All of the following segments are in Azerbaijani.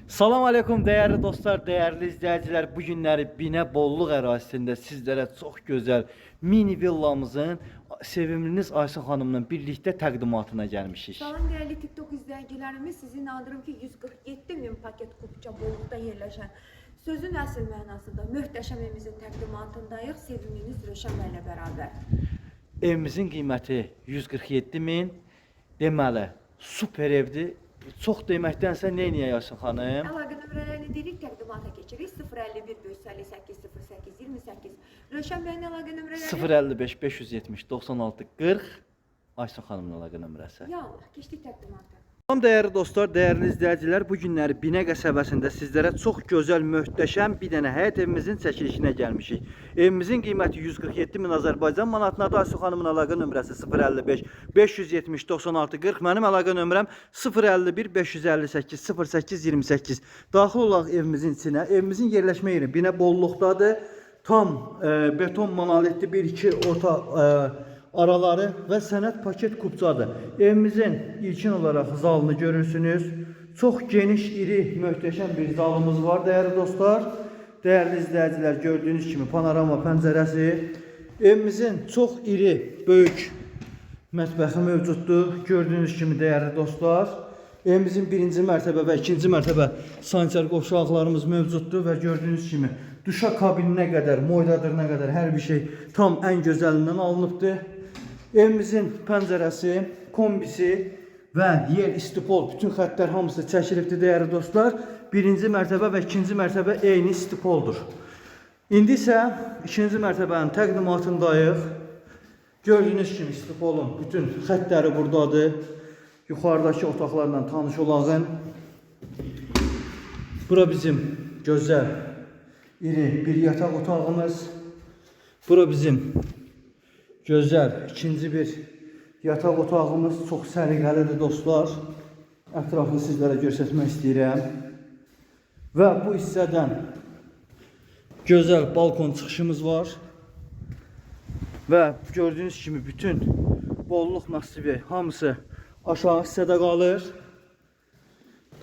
Salam aleykum değerli dostlar, değerli izleyiciler. Bu günləri Binə Bolluq ərazisində sizlərə çox gözəl mini villamızın sevimliniz Aysun xanımla birlikdə təqdimatına gəlmişik. Salam değerli TikTok izləyicilərimiz, sizi inandırım ki 147.000 paket Kubça Bolluqda yerləşən sözün əsl mənasında möhtəşəm evimizin təqdimatındayıq. Sevimliniz Röşən ilə bərabər. Evimizin qiyməti 147.000, deməli super evdir. Çox deməkdənsə neyniyək Aysun xanım? Əlaqə nömrələrini deyirik, təqdimata keçirik. 051 558 08 28. Röşən bəyin əlaqə nömrələri 055 570 96 40 Aysun xanımın əlaqə nömrəsi. Ya Allah, keçdik təqdimata. Salam değerli dostlar, değerli izleyiciler. Bu günləri Binə qəsəbəsində sizlərə çox gözəl, möhtəşəm bir dənə həyət evimizin çəkilişinə gəlmişik. Evimizin qiyməti 147.000 Azərbaycan manatına. Aysun xanımın əlaqə nömrəsi 055 570 96 40. Mənim əlaqə nömrəm 051 558 08 28. Daxil olaq evimizin içinə. Evimizin yerləşmə yeri Binə Bolluqdadır. Tam beton monolitli bir iki orta araları ve sənət paket kupçadır. Evimizin ilkin olarak zalını görürsünüz. Çok geniş, iri, möhtəşəm bir zalımız var değerli dostlar. Değerli izleyiciler, gördüğünüz kimi panorama pəncərəsi. Evimizin çok iri, böyük mətbəxi mövcuddur. Gördüğünüz kimi değerli dostlar. Evimizin birinci mərtəbə və ikinci mərtəbə sanitar qovşaqlarımız mövcuddur və gördüyünüz kimi duşa kabininə qədər, moyladırına qədər hər bir şey tam ən gözəlindən alınıbdır. Evimizin pəncərəsi, kombisi və yer, istipol, bütün xəttlər hamısı çəkilibdir değerli dostlar. Birinci mərtəbə və ikinci mərtəbə eyni istipoldur. İndi isə ikinci mərtəbənin təqdimatındayıq. Gördüyünüz kimi istipolun bütün xəttləri buradadır. Yuxarıdakı otaqlarla tanış olağın. Bura bizim gözəl, iri bir yataq otağımız. Bura bizim gözəl ikinci bir yataq otağımız. Çox səliqəlidir dostlar. Ətrafını sizlərə göstərmək istəyirəm. Və bu hissədən gözəl balkon çıxışımız var. Və gördüyünüz kimi bütün bolluq nasibi hamısı aşağı hissədə qalır.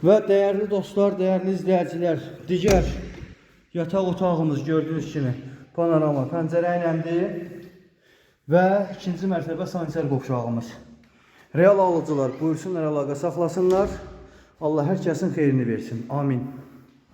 Və değerli dostlar, değerli izləyicilər, digər yataq otağımız gördüyünüz kimi panorama pəncərə iləndir. Və ikinci mərtəbə sanitar qovşağımız. Real alıcılar buyursunlar, əlaqə saxlasınlar. Allah hər kəsin xeyrini versin. Amin.